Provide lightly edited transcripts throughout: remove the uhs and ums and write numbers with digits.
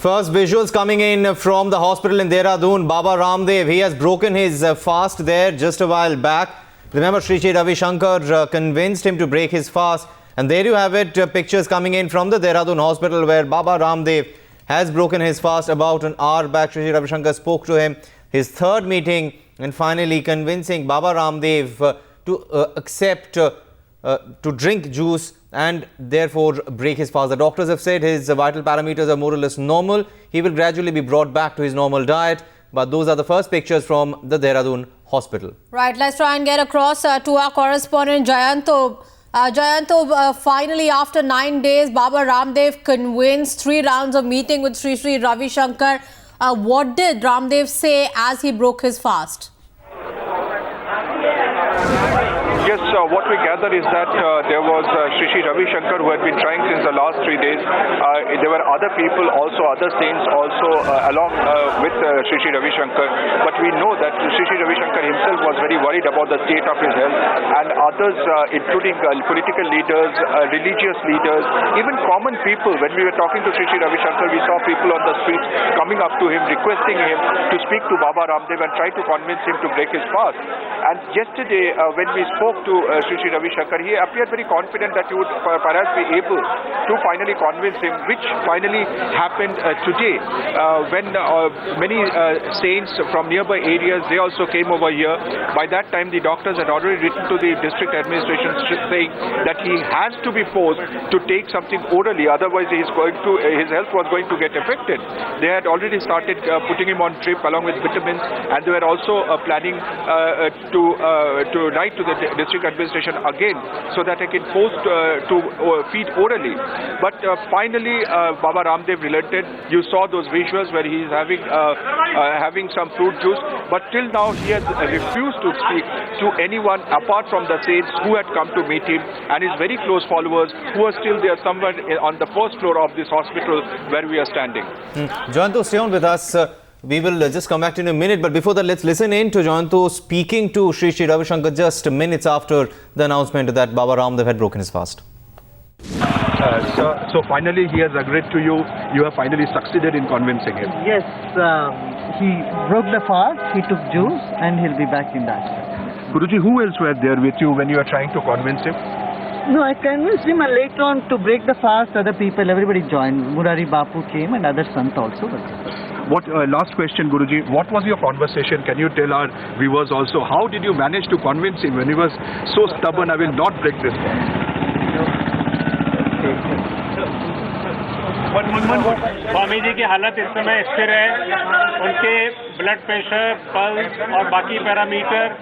First visuals coming in from the hospital in Dehradun. Baba Ramdev, he has broken his fast there just a while back. Remember, Sri Sri Ravi Shankar convinced him to break his fast. And there you have it, pictures coming in from the Dehradun hospital where Baba Ramdev has broken his fast. About an hour back, Sri Sri Ravi Shankar spoke to him, his third meeting, and finally convincing Baba Ramdev to accept to drink juice and therefore break his fast. The doctors have said his vital parameters are more or less normal. He will gradually be brought back to his normal diet. But those are the first pictures from the Dehradun hospital. Right, let's try and get across to our correspondent Jayanto. Jayanto, finally after 9 days, Baba Ramdev convinced 3 rounds of meeting with Sri Sri Ravi Shankar. What did Ramdev say as he broke his fast? Yes, what we gather is that there was Sri Sri Ravi Shankar who had been trying since the last 3 days. There were other people also, other saints also along with Sri Sri Ravi Shankar. But we know that Sri Sri Ravi Shankar himself was very worried about the state of his health, and others, including political leaders, religious leaders, even common people. When we were talking to Sri Sri Ravi Shankar, we saw people on the streets coming up to him, requesting him to speak to Baba Ramdev and try to convince him to break his fast. And yesterday, when we spoke to Sri Sri Ravi Shankar, he appeared very confident that he would perhaps be able to finally convince him, which finally happened today when many saints from nearby areas, they also came over here. By that time, the doctors had already written to the district administration saying that he has to be forced to take something orally, otherwise his health was going to get affected. They had already started putting him on drip along with vitamins, and they were also planning to write to the district administration again so that I can force to feed orally. But finally Baba Ramdev relented. You saw those visuals where he is having some fruit juice, but till now he has refused to speak to anyone apart from the saints who had come to meet him and his very close followers who are still there somewhere on the first floor of this hospital where we are standing. Jayanto, stay on with us. We will just come back to you in a minute, but before that, let's listen in to Jayanto speaking to Sri Sri Ravi Shankar just minutes after the announcement that Baba Ramdev had broken his fast. So finally he has agreed to you. You have finally succeeded in convincing him. Yes, he broke the fast, he took juice, and he'll be back in that. Guruji, who else were there with you when you were trying to convince him? No, I convinced him, and later on to break the fast, other people, everybody joined. Murari Bapu came and other sant also. What last question, Guruji, what was your conversation? Can you tell our viewers also, how did you manage to convince him when he was so stubborn, I will not break this fast? Swami ji की हालत इस समय स्थिर है। उनके blood pressure, pulse और बाकी parameter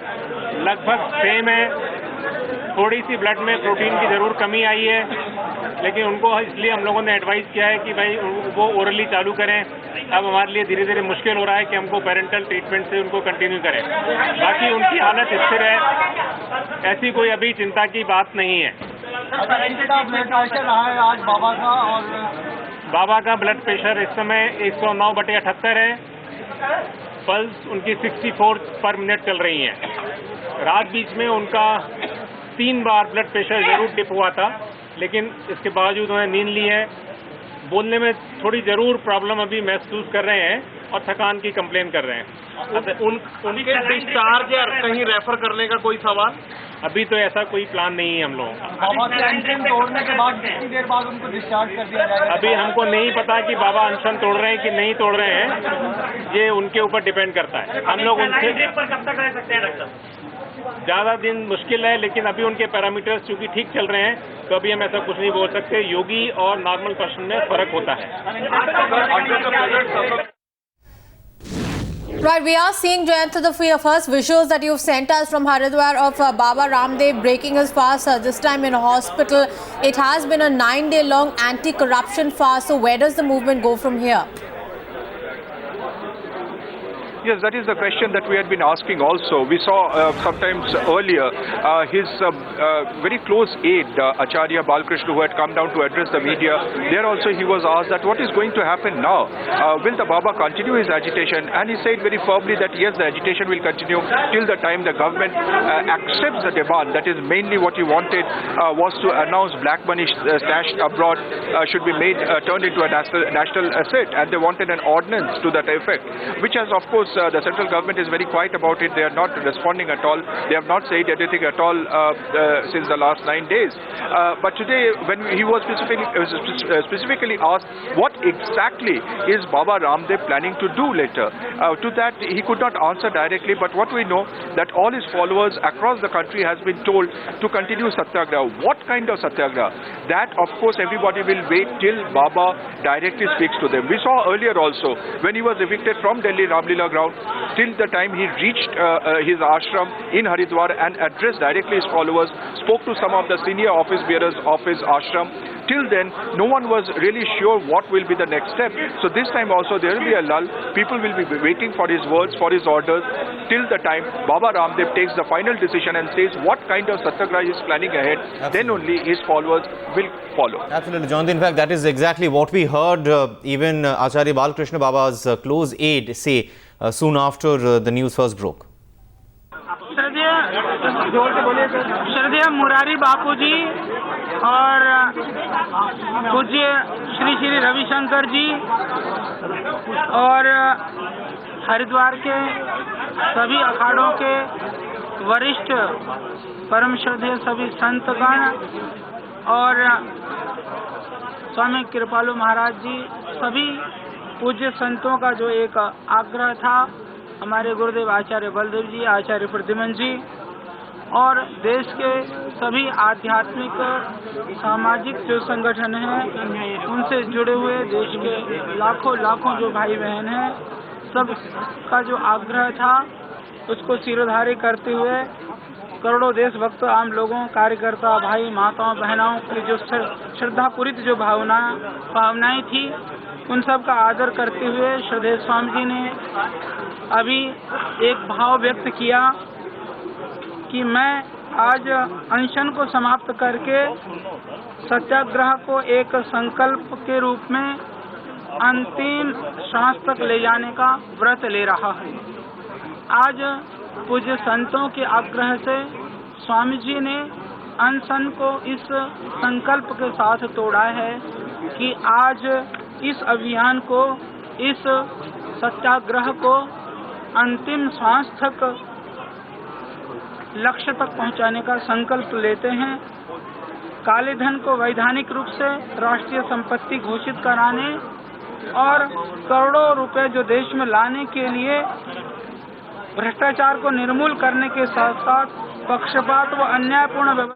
लगभग सेम है। थोड़ी सी ब्लड में प्रोटीन की जरूर कमी आई है, लेकिन उनको इसलिए हम लोगों ने एडवाइस किया है कि भाई वो ओरली चालू करें। अब हमारे लिए धीरे धीरे मुश्किल हो रहा है कि हमको पेरेंटल ट्रीटमेंट से उनको कंटिन्यू करें। बाकी उनकी हालत स्थिर है, ऐसी कोई अभी चिंता की बात नहीं है। बाबा का ब्लड प्रेशर इस समय 109/78 है। पल्स उनकी 64 पर मिनट चल रही है। रात बीच में उनका 3 बार ब्लड प्रेशर जरूर डिप हुआ था, लेकिन इसके बावजूद उन्होंने नींद ली है। बोलने में थोड़ी जरूर प्रॉब्लम अभी महसूस कर रहे हैं और थकान की कंप्लेन कर रहे हैं। उनके डिस्चार्ज या कहीं रेफर करने का कोई सवाल अभी तो ऐसा कोई प्लान नहीं है हम लोगों का। बाबा के अनशन तोड़ने के बाद कितनी देर बाद उनको डिस्चार्ज कर दिया जाएगा? अभी हमको नहीं पता कि बाबा अनशन तोड़ रहे हैं कि नहीं तोड़ रहे हैं, ये उनके ऊपर डिपेंड करता है। हम लोग उनसे कब तक रह सकते हैं डॉक्टर? ज़्यादा दिन मुश्किल है, लेकिन अभी उनके पैरामीटर्स चूंकि ठीक चल रहे हैं तो अभी हम ऐसा कुछ नहीं बोल सकते। योगी और नॉर्मल पर्सन में फर्क होता है। Right, we are seeing, Jayanto, the first visuals that you've sent us from Haridwar of Baba Ramdev breaking his fast, this time in a hospital. It has been a 9-day-long anti-corruption fast. So where does the movement go from here? Yes, that is the question that we had been asking also. We saw sometimes earlier his very close aide, Acharya Balkrishna, who had come down to address the media. There also he was asked that what is going to happen now? Will the Baba continue his agitation? And he said very firmly that yes, the agitation will continue till the time the government accepts the demand. That is mainly what he wanted was to announce black money stashed abroad should be made turned into a national asset, and they wanted an ordinance to that effect, which has of course the central government is very quiet about it. They are not responding at all. They have not said anything at all since the last 9 days. But today, when he was specifically asked what exactly is Baba Ramdev planning to do later, to that he could not answer directly. But what we know that all his followers across the country has been told to continue satyagraha. What kind of satyagraha? That of course everybody will wait till Baba directly speaks to them. We saw earlier also when he was evicted from Delhi Ramlila ground, till the time he reached his ashram in Haridwar and addressed directly his followers, spoke to some of the senior office bearers of his ashram. Till then, no one was really sure what will be the next step. So this time also there will be a lull. People will be waiting for his words, for his orders, till the time Baba Ramdev takes the final decision and says what kind of satyagraha he is planning ahead. Absolutely. Then only his followers will follow. Absolutely, Jonathan. In fact, that is exactly what we heard even Acharya Balkrishna Baba's close aide say soon after the news first broke. श्रद्धेय मुरारी बापू जी और पूज्य श्री श्री रविशंकर जी और हरिद्वार के सभी अखाड़ों के वरिष्ठ परम श्रद्धेय सभी संतगण और स्वामी कृपालु महाराज जी, सभी पूज्य संतों का जो एक आग्रह था, हमारे गुरुदेव आचार्य बलदेव जी, आचार्य प्रद्युमन जी और देश के सभी आध्यात्मिक सामाजिक जो संगठन हैं उनसे जुड़े हुए देश के लाखों जो भाई बहन हैं, सब का जो आग्रह था उसको सिरोधार्य करते हुए करोड़ों देशभक्त आम लोगों, कार्यकर्ता, भाई, माताओं, बहनों की जो श्रद्धापूरित जो भावनाएं थी, उन सब का आदर करते हुए श्रद्धेय स्वामी जी ने अभी एक भाव व्यक्त किया कि मैं आज अनशन को समाप्त करके सत्याग्रह को एक संकल्प के रूप में अंतिम श्वास तक ले जाने का व्रत ले रहा हूँ। आज पूज्य संतों के आग्रह से स्वामी जी ने अनशन को इस संकल्प के साथ तोड़ा है कि आज इस अभियान को, इस सत्याग्रह को अंतिम श्वास तक लक्ष्य तक पहुंचाने का संकल्प लेते हैं। काले धन को वैधानिक रूप से राष्ट्रीय संपत्ति घोषित कराने और करोड़ों रुपए जो देश में लाने के लिए भ्रष्टाचार को निर्मूल करने के साथ साथ पक्षपात व अन्यायपूर्ण